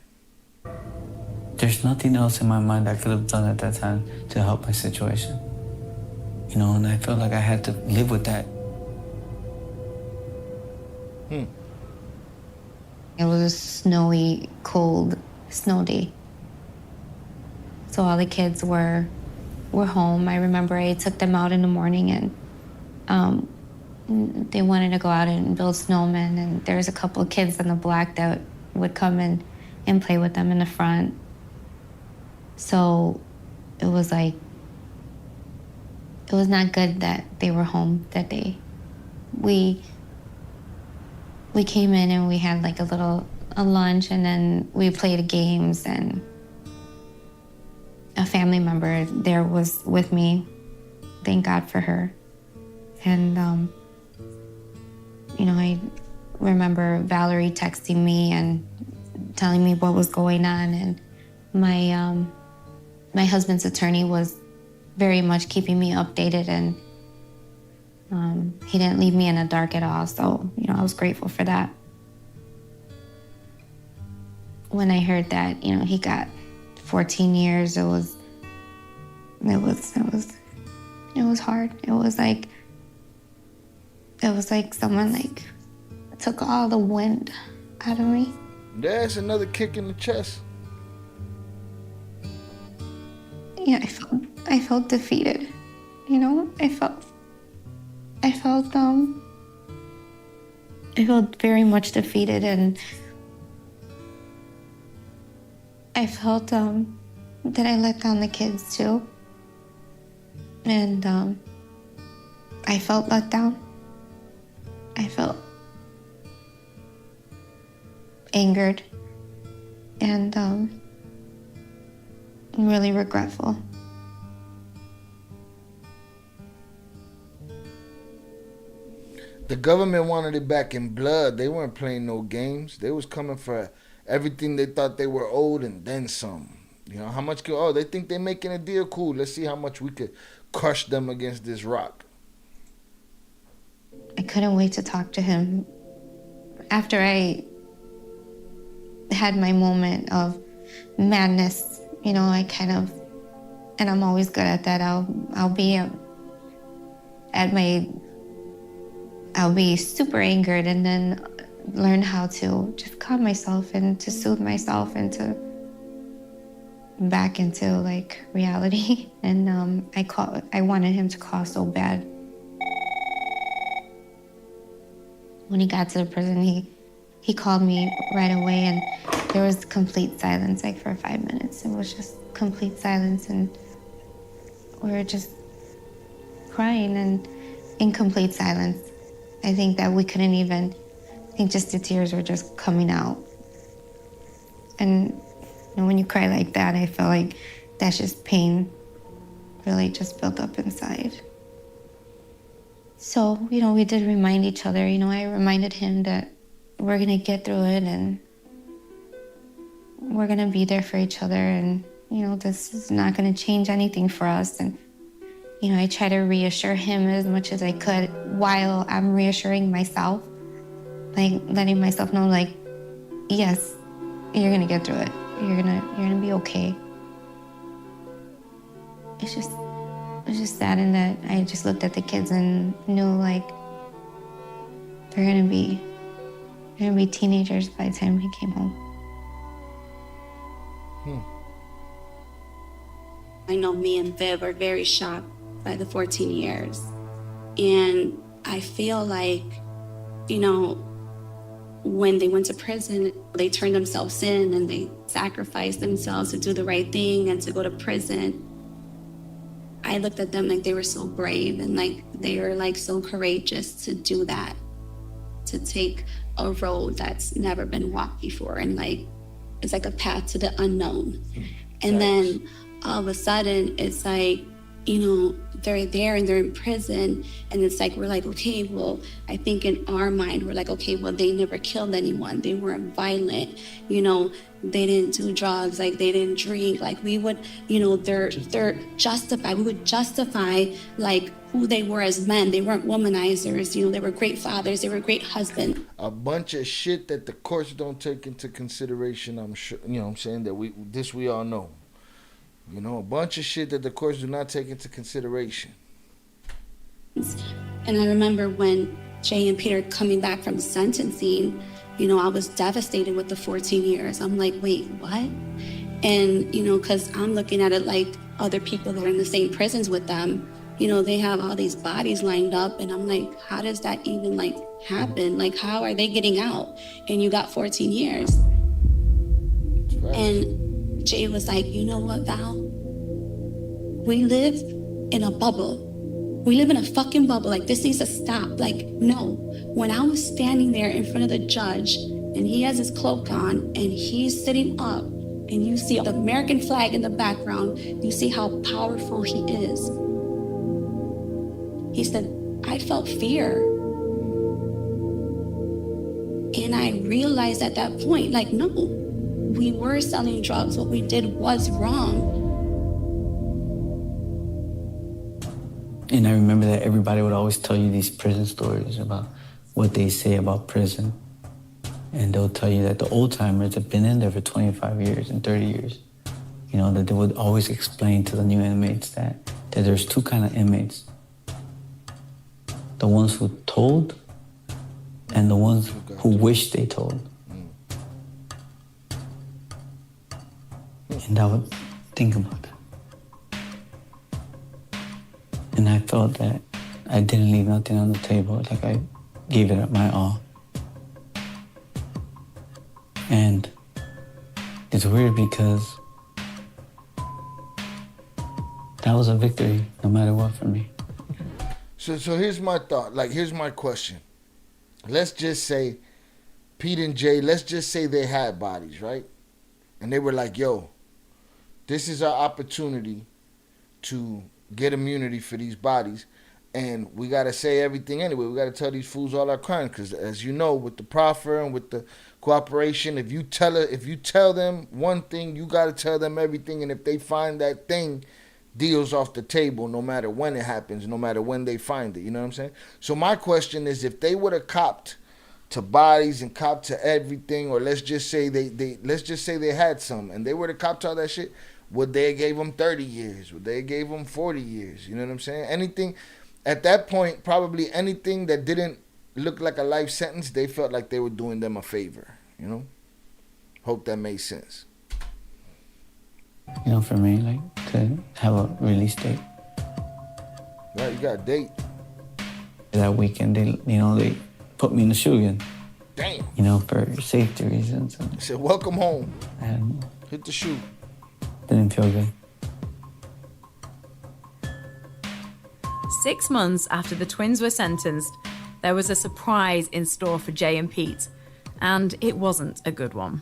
There's nothing else in my mind I could have done at that time to help my situation. You know, and I felt like I had to live with that. It was a snowy, cold snow day. So all the kids were home. I remember I took them out in the morning and they wanted to go out and build snowmen, and there was a couple of kids in the block that would come and play with them in the front. So it was like, it was not good that they were home that day. We came in and we had like a lunch, and then we played games, and a family member there was with me. Thank God for her. And, you know, I remember Valerie texting me and telling me what was going on, and my husband's attorney was very much keeping me updated, and he didn't leave me in the dark at all. So, you know, I was grateful for that. When I heard that, you know, he got 14 years, it was hard. It was like someone like took all the wind out of me. That's another kick in the chest. Yeah, I felt defeated. You know, I felt very much defeated, and I felt that I let down the kids too. And I felt let down. I felt angered and really regretful. The government wanted it back in blood. They weren't playing no games. They was coming for everything they thought they were owed and then some. You know, how much they think they're making a deal? Cool, let's see how much we could crush them against this rock. I couldn't wait to talk to him. After I had my moment of madness, you know, I kind of, and I'm always good at that, I'll be super angered and then learn how to just calm myself and to soothe myself and to back into like reality. And I wanted him to call so bad. When he got to the prison, he called me right away, and there was complete silence, like for 5 minutes. It was just complete silence, and we were just crying and in complete silence. I think that we couldn't even, I think just the tears were just coming out. And you know, when you cry like that, I feel like that's just pain really just built up inside. So, you know, we did remind each other, you know, I reminded him that we're gonna get through it and we're gonna be there for each other, and, you know, this is not gonna change anything for us. And, you know, I try to reassure him as much as I could while I'm reassuring myself, like letting myself know, like, yes, you're gonna get through it. You're gonna be okay. It's just sad in that I just looked at the kids and knew, like, they're gonna be teenagers by the time he came home. I know me and Viv are very shocked by the 14 years. And I feel like, you know, when they went to prison, they turned themselves in and they sacrificed themselves to do the right thing and to go to prison. I looked at them like they were so brave and like they were like so courageous to do that, to take a road that's never been walked before, and like it's like a path to the unknown. And then all of a sudden it's like, you know, they're there and they're in prison, and it's like we're like, okay, well, I think in our mind we're like, okay, well, they never killed anyone, they weren't violent, you know, they didn't do drugs, like they didn't drink, like we would, you know, they're justified, we would justify like who they were as men. They weren't womanizers, you know, they were great fathers, they were great husbands. A bunch of shit that the courts don't take into consideration. I'm sure, you know what I'm saying, that we all know. You know, a bunch of shit that the courts do not take into consideration. And I remember when Jay and Peter coming back from sentencing, you know, I was devastated with the 14 years. I'm like, wait, what? And, you know, because I'm looking at it like other people that are in the same prisons with them, you know, they have all these bodies lined up. And I'm like, how does that even like happen? Like, how are they getting out? And you got 14 years. Right. And Jay was like, you know what, Val? We live in a bubble. We live in a fucking bubble. Like, this needs to stop. Like, no. When I was standing there in front of the judge and he has his cloak on and he's sitting up and you see the American flag in the background, you see how powerful he is. He said, I felt fear. And I realized at that point, like, no, we were selling drugs. What we did was wrong. And I remember that everybody would always tell you these prison stories about what they say about prison. And they'll tell you that the old timers have been in there for 25 years and 30 years. You know, that they would always explain to the new inmates that there's two kind of inmates. The ones who told and the ones who wish they told. And I would think about that. And I felt that I didn't leave nothing on the table, like I gave it my all. And it's weird because that was a victory, no matter what, for me. So here's my thought, like here's my question. Let's just say Pete and Jay, let's just say they had bodies, right? And they were like, yo, this is our opportunity to get immunity for these bodies, and we got to say everything anyway. We got to tell these fools all our crimes, because as you know, with the proffer and with the cooperation, if you tell them one thing, you got to tell them everything, and if they find that thing, deal's off the table, no matter when it happens, no matter when they find it. You know what I'm saying? So my question is, if they would have copped to bodies and copped to everything, or let's just say they had some, and they would have copped to all that shit, would they have gave them 30 years? Would they have gave them 40 years? You know what I'm saying? Anything, at that point, probably anything that didn't look like a life sentence, they felt like they were doing them a favor, you know? Hope that made sense. You know, for me, like, to have a release date. Right, you got a date. That weekend, they put me in the shoe again. Damn. You know, for safety reasons. They said, welcome home. And hit the shoe. Didn't feel good. 6 months after the twins were sentenced, there was a surprise in store for Jay and Pete, and it wasn't a good one.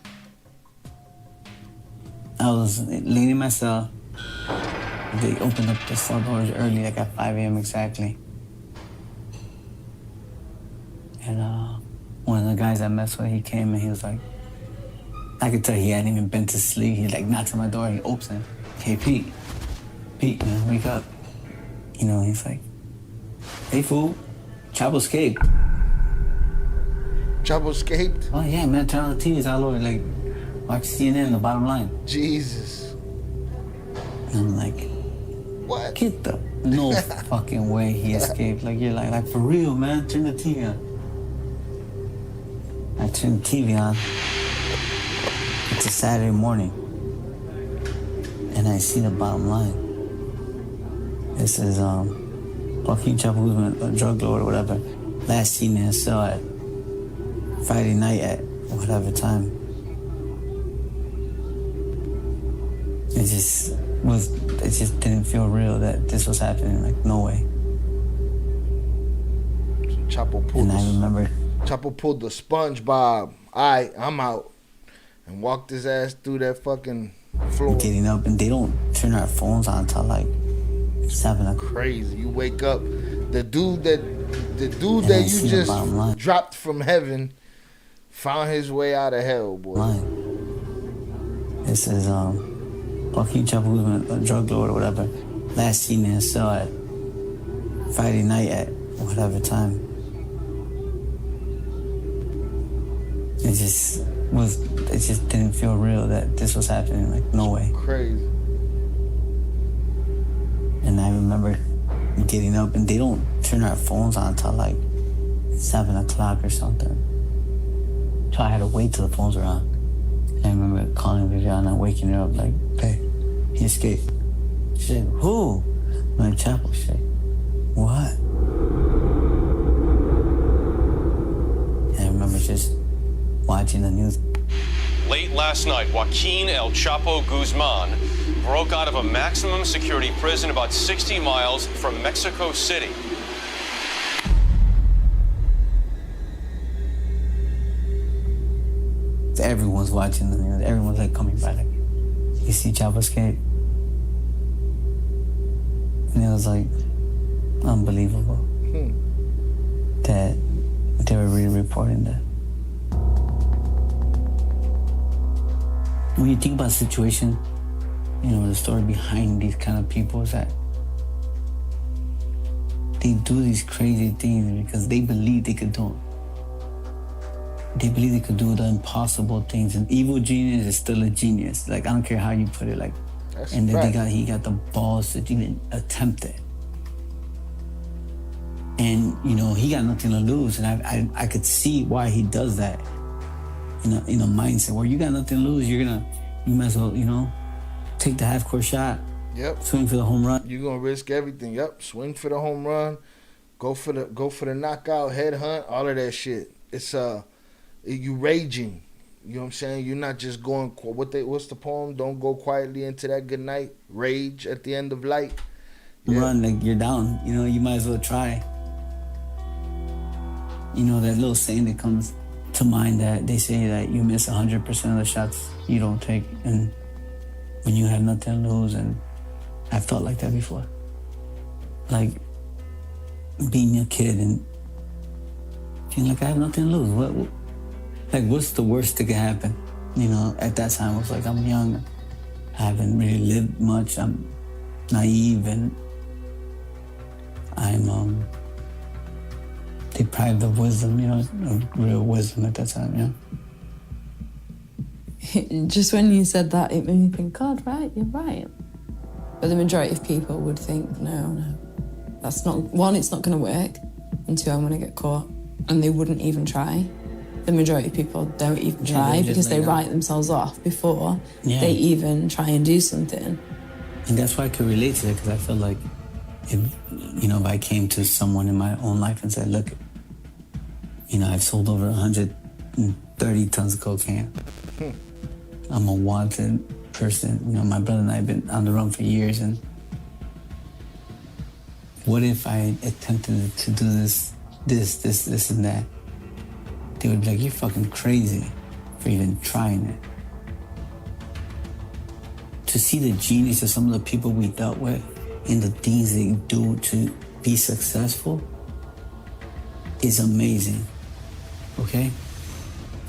I was leaving my cell. They opened up the cell doors early, like at 5 a.m. exactly. And one of the guys I messed with, he came and he was like, I could tell he hadn't even been to sleep. He like knocks on my door, he opens it. Hey, Pete, man, wake up. You know, he's like, hey, fool, CHAPO escaped. CHAPO escaped? Oh, yeah, man, turn on the TV, it's all over, like, watch CNN, the bottom line. Jesus. And I'm like, what? Get the, no fucking way he escaped. Like, you're like, for real, man, turn the TV on. I turned the TV on. It's a Saturday morning. And I see the bottom line. This is, Joaquin CHAPO Guzman, a drug lord or whatever, last seen in his cell at Friday night at whatever time. It just it just didn't feel real that this was happening. Like, no way. Chapo pulled and I remember Chapo pulled the SpongeBob. Alright, I'm out. And walked his ass through that fucking floor. Getting up, and they don't turn our phones on until like 7 o'clock. Crazy. You wake up, the dude that you just dropped from heaven found his way out of hell, boy. This is Joaquin Chapo Guzman, a drug lord or whatever. Last seen in his cell at Friday night at whatever time. It just didn't feel real that this was happening. Like, no way. Crazy. And I remember getting up, and they don't turn our phones on until like 7 o'clock or something. So I had to wait till the phones were on. And I remember calling Viviana, waking her up, like, hey, he escaped. She said, who? I'm like, Chapo. She said, what? And I remember just watching the news. Late last night, Joaquin El Chapo Guzman broke out of a maximum security prison about 60 miles from Mexico City. Everyone's watching the news. Everyone's like coming by, like, you see Chapo escape? And it was like unbelievable that they were really reporting that. When you think about the situation, you know, the story behind these kind of people is that they do these crazy things because they believe they could do them. They believe they could do the impossible things. An evil genius is still a genius. Like, I don't care how you put it. Like, that's and then right. he got the balls to even attempt it. And, you know, he got nothing to lose. And I could see why he does that in a mindset where you got nothing to lose. You might as well, you know, take the half-court shot. Yep. Swing for the home run. You're gonna risk everything. Yep. Swing for the home run. Go for the knockout, head hunt, all of that shit. It's you raging. You know what I'm saying? You're not just going. What's the poem? Don't go quietly into that good night. Rage at the end of light. Yeah. Run, like, you're down. You know, you might as well try. You know, that little saying that comes to mind that they say that you miss 100% of the shots you don't take, and when you have nothing to lose. And I've felt like that before. Like, being a kid and feeling like I have nothing to lose. What's the worst that could happen? You know, at that time, I was like, I'm young. I haven't really lived much. I'm naive, and I'm deprived of wisdom, you know, of real wisdom at that time, yeah. Just when you said that, it made me think, God, right, you're right. But the majority of people would think, no, that's not, one, it's not going to work, and two, I'm going to get caught. And they wouldn't even try. The majority of people don't even try because they write themselves off before they even try and do something. And that's why I could relate to it, because I feel like if I came to someone in my own life and said, look, you know, I've sold over 130 tons of cocaine. I'm a wanted person. You know, my brother and I have been on the run for years, and what if I attempted to do this, and that? They would be like, you're fucking crazy for even trying it. To see the genius of some of the people we dealt with and the things they do to be successful is amazing, okay?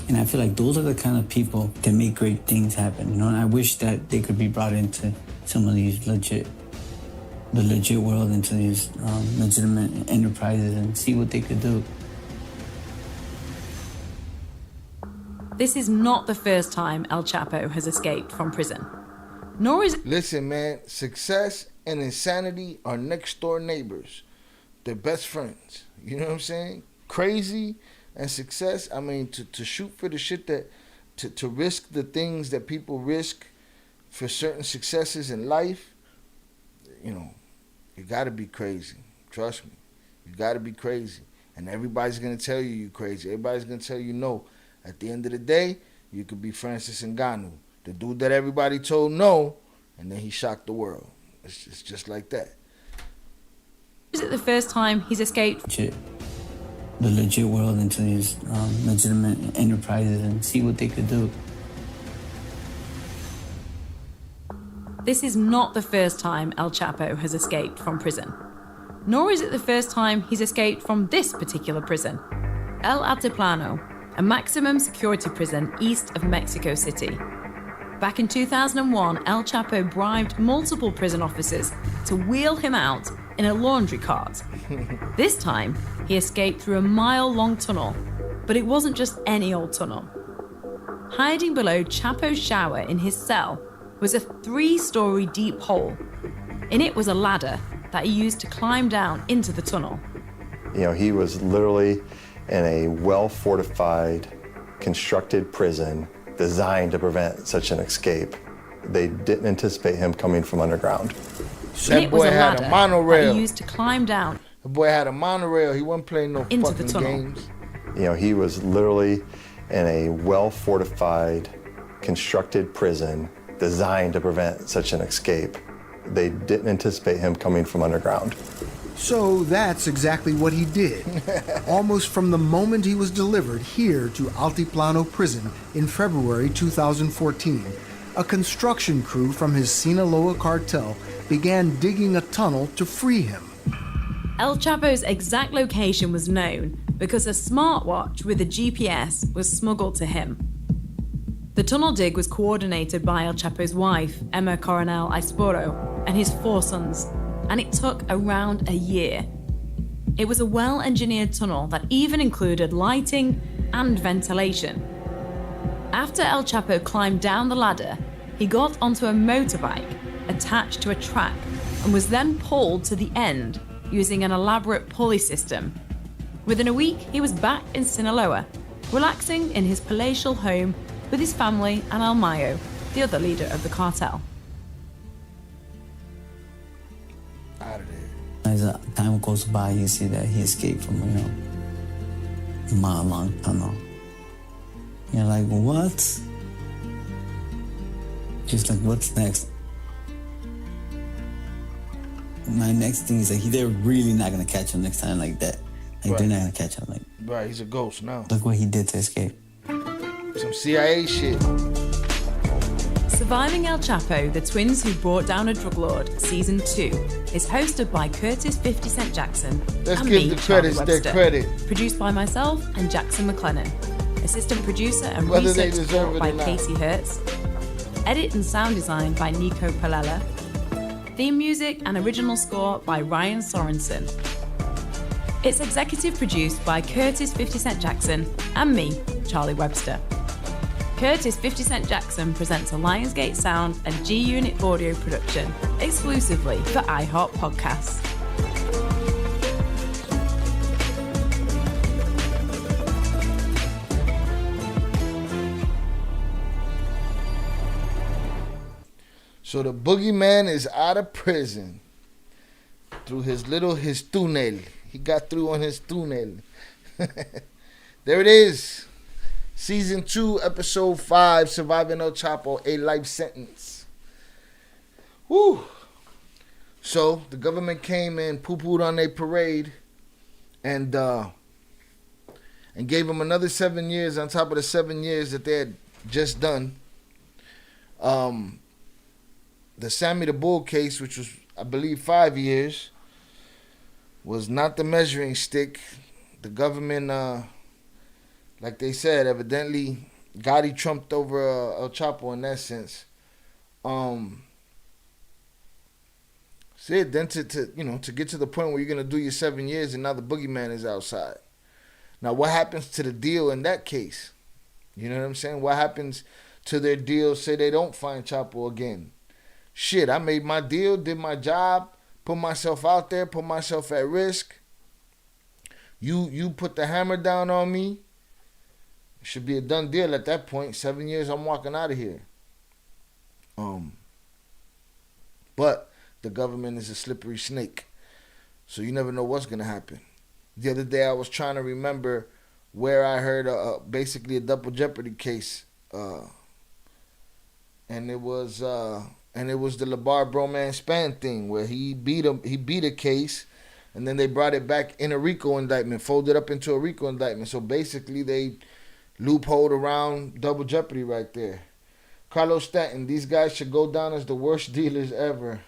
And I feel like those are the kind of people that make great things happen, you know? And I wish that they could be brought into some of these legit world, into these legitimate enterprises, and see what they could do. This is not the first time El Chapo has escaped from prison. Nor is it... Listen, man, success and insanity are next door neighbors. They're best friends. You know what I'm saying? Crazy and success, I mean, to shoot for the shit that, to risk the things that people risk for certain successes in life, you know, you gotta be crazy. Trust me. You gotta be crazy. And everybody's gonna tell you you're crazy. Everybody's gonna tell you no. At the end of the day, you could be Francis Ngannou, the dude that everybody told no, and then he shocked the world. It's just like that. Is it the first time he's escaped the legit world into these legitimate enterprises and see what they could do? This is not the first time El Chapo has escaped from prison. Nor is it the first time he's escaped from this particular prison, El Altiplano, a maximum security prison east of Mexico City. Back in 2001, El Chapo bribed multiple prison officers to wheel him out in a laundry cart. This time, he escaped through a mile-long tunnel, but it wasn't just any old tunnel. Hiding below Chapo's shower in his cell was a 3-story deep hole. In it was a ladder that he used to climb down into the tunnel. You know, he was literally in a well-fortified, constructed prison designed to prevent such an escape. They didn't anticipate him coming from underground. That boy had a monorail. That he used to climb down. The boy had a monorail. He wasn't playing no into fucking the tunnel. games. You know, he was literally in a well-fortified, constructed prison designed to prevent such an escape. They didn't anticipate him coming from underground. So that's exactly what he did. Almost from the moment he was delivered here to Altiplano prison in February 2014, a construction crew from his Sinaloa cartel began digging a tunnel to free him. El Chapo's exact location was known because a smartwatch with a GPS was smuggled to him. The tunnel dig was coordinated by El Chapo's wife, Emma Coronel Aispuro, and his 4 sons, and it took around a year. It was a well-engineered tunnel that even included lighting and ventilation. After El Chapo climbed down the ladder, he got onto a motorbike attached to a track and was then pulled to the end using an elaborate pulley system. Within a week, he was back in Sinaloa, relaxing in his palatial home with his family and El Mayo, the other leader of the cartel. As time goes by, you see that he escaped from, a mile-long tunnel. You're like, what? Just like, what's next? My next thing is like, they're really not gonna catch him next time like that. Like, they're not gonna catch him. Like, right, he's a ghost now. Look what he did to escape. Some CIA shit. Surviving El Chapo, the twins who brought down a drug lord, Season 2, is hosted by Curtis 50 Cent Jackson Let's and give me, the credits Charlie their Webster. credit. Produced by myself and Jackson McLennan. Assistant producer and Whether they research deserve support it by or not. Casey Hertz. Edit and sound design by Nico Palella. Theme music and original score by Ryan Sorensen. It's executive produced by Curtis 50 Cent Jackson and me, Charlie Webster. Curtis 50 Cent Jackson presents a Lionsgate Sound and G-Unit audio production exclusively for iHeart Podcasts. So the boogeyman is out of prison through his tunnel. He got through on his tunnel. There it is. Season 2, Episode 5, Surviving El Chapo, a life sentence. Woo! So the government came and poo-pooed on their parade and gave him another 7 years on top of the 7 years that they had just done. The Sammy the Bull case, which was, I believe, 5 years, was not the measuring stick. The government, like they said, evidently Gotti trumped over El Chapo in that sense. Then to get to the point where you're gonna do your 7 years and now the boogeyman is outside. Now what happens to the deal in that case? You know what I'm saying? What happens to their deal? Say they don't find Chapo again. Shit, I made my deal, did my job, put myself out there, put myself at risk. You put the hammer down on me. It should be a done deal at that point. 7 years, I'm walking out of here. But the government is a slippery snake. So you never know what's going to happen. The other day I was trying to remember where I heard basically a double jeopardy case. And it was and it was the LeBar Broman Span thing where he beat a case, and then they brought it back in a RICO indictment, folded up into a RICO indictment. So basically they loopholed around double jeopardy right there. Carlos Stanton, these guys should go down as the worst dealers ever.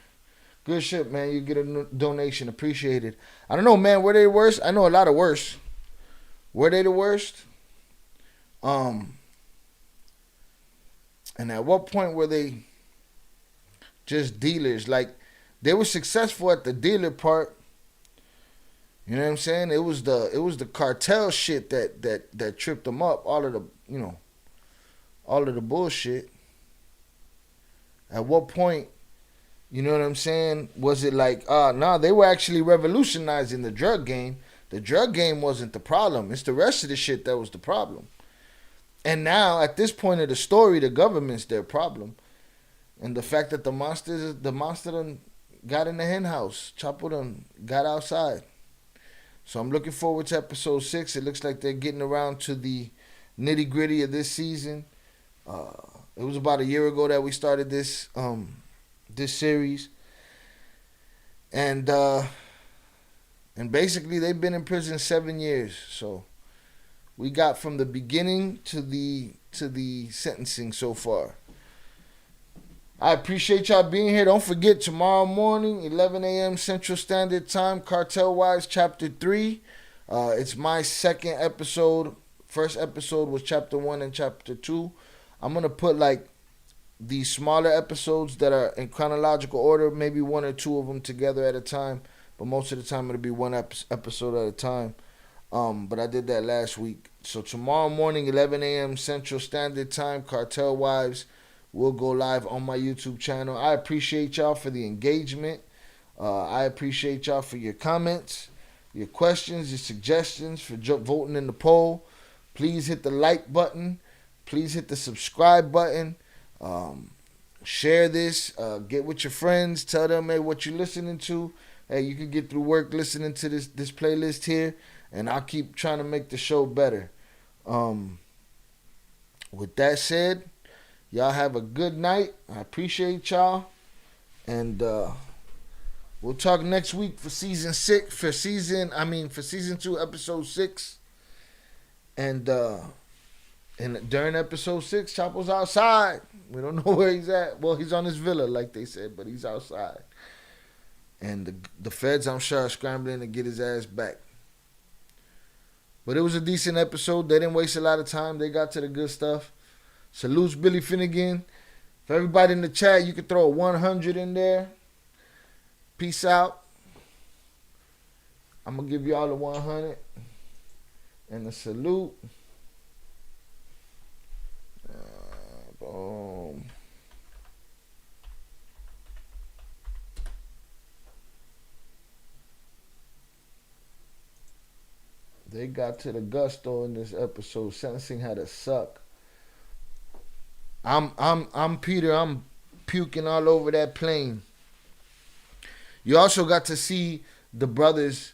Good shit, man. You get a donation. Appreciate it. I don't know, man. Were they the worst? I know a lot of worse. Were they the worst? And at what point were they just dealers? Like, they were successful at the dealer part. You know what I'm saying? It was the cartel shit that tripped them up. All of the bullshit. At what point, you know what I'm saying, was it like, nah, they were actually revolutionizing the drug game. The drug game wasn't the problem. It's the rest of the shit that was the problem. And now, at this point of the story, the government's their problem. And the fact that the monster done got in the hen house. Chapo done got outside. So I'm looking forward to episode 6. It looks like they're getting around to the nitty gritty of this season. It was about a year ago that we started this series, and basically they've been in prison 7 years. So we got from the beginning to the sentencing so far. I appreciate y'all being here. Don't forget, tomorrow morning, 11 a.m. Central Standard Time, Cartel Wise Chapter 3. It's my second episode. First episode was Chapter 1 and Chapter 2. I'm going to put like the smaller episodes that are in chronological order, maybe 1 or 2 of them together at a time, but most of the time it'll be one episode at a time. But I did that last week. So tomorrow morning, 11 a.m. Central Standard Time, Cartel Wives will go live on my YouTube channel. I appreciate y'all for the engagement. I appreciate y'all for your comments, your questions, your suggestions, for voting in the poll. Please hit the like button. Please hit the subscribe button. Share this. Get with your friends. Tell them, hey, what you're listening to. Hey, you can get through work listening to this playlist here, and I'll keep trying to make the show better. With that said, y'all have a good night. I appreciate y'all, and we'll talk next week for season 2, episode 6, and during episode 6, Chapo's outside. We don't know where he's at. Well, he's on his villa, like they said, but he's outside. And the feds, I'm sure, are scrambling to get his ass back. But it was a decent episode. They didn't waste a lot of time. They got to the good stuff. Salutes Billy Finnegan. For everybody in the chat, you can throw a 100 in there. Peace out. I'm going to give y'all a 100 and a salute. Boom. They got to the gusto in this episode. Sentencing had to suck. I'm Peter. I'm puking all over that plane. You also got to see the brothers,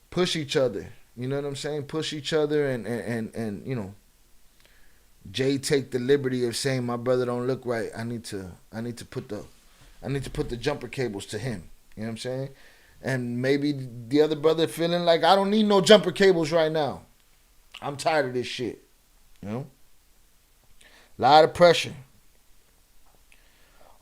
push each other. You know what I'm saying? Push each other and Jay take the liberty of saying my brother don't look right. I need to put the jumper cables to him. You know what I'm saying? And maybe the other brother feeling like I don't need no jumper cables right now. I'm tired of this shit. A lot of pressure.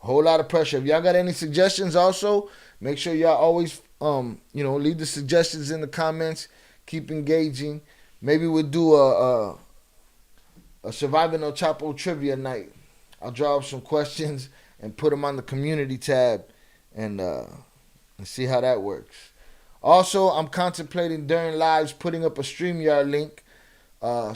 A whole lot of pressure. If y'all got any suggestions also, make sure y'all always leave the suggestions in the comments. Keep engaging. Maybe we'll do a Surviving El Chapo trivia night. I'll draw up some questions and put them on the community tab and see how that works. Also, I'm contemplating during lives putting up a StreamYard link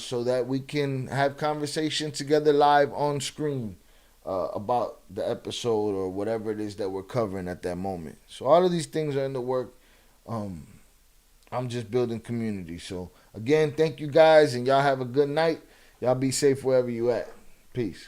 so that we can have conversation together live on screen about the episode or whatever it is that we're covering at that moment. So all of these things are in the work. I'm just building community. So again, thank you guys, and y'all have a good night. Y'all be safe wherever you at. Peace.